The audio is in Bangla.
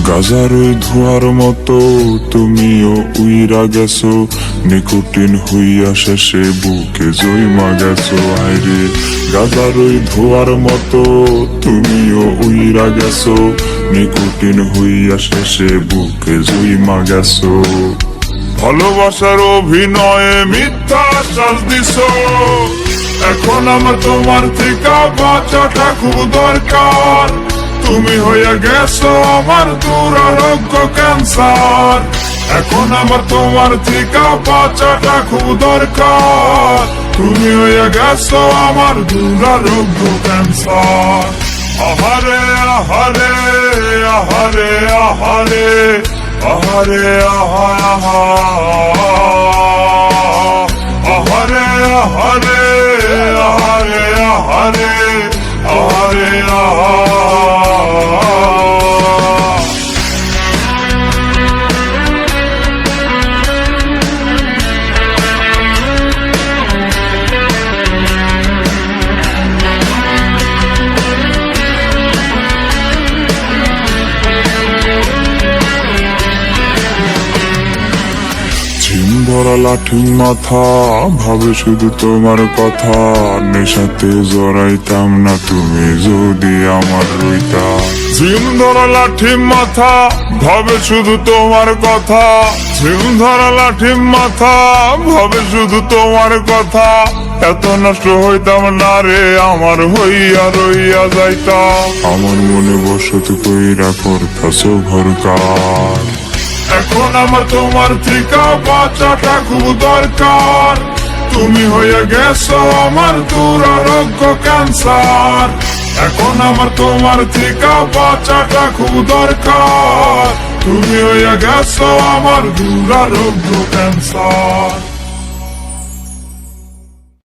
গাজার ধোয়ার মতো তুমিও উইরা গেছো, নিকোটিন হইয়া শেষে বুকে জইমা গেছো। আইরে গাজার ধোয়ার মতো তুমিও উইরা গেছো, নিকোটিন হইয়া শেষে বুকে জইমা গেছো। ভালোবাসার অভিনয়ে মিথ্যা শ্বাস দিছো, এখন আমার তোমার থেকে বাঁচাটা খুব দরকার। তুমি হয়ে গেছো আমার দুরারোগ্য ক্যান্সার, এখন আমার তোমার থেকে বাঁচাটা খুব দরকার। তুমি হয়ে গেছো আমার দুরারোগ্য ক্যান্সার। আহারে আহারে আহারে আহারে আহারে আহা আহারে আহারে আহারে আহারে আহারে আহা। ধরা লাঠি মাথা ভাবে শুধু তোমার কথা, নেশাতে জড়াইতাম না তুমি যদি আমার রইতা। ঝিম ধরা লাঠি মাথা ভাবে শুধু তোমার কথা, ঝিম ধরা লাঠি মাথা ভাবে শুধু তোমার কথা। এত নষ্ট হইতাম না রে আমার হইয়া রইয়া যাইতাম। আমার মনে বসত কইরা করতাছো ঘরকার, এখন আমার তোমার থেকে বাঁচাটা খুব দরকার। তুমি হয়ে গেছো আমার দুরারোগ্য ক্যান্সার, এখন আমার তোমার থেকে বাঁচাটা খুব দরকার। তুমি হয়ে গেছো আমার দুরারোগ্য ক্যান্সার।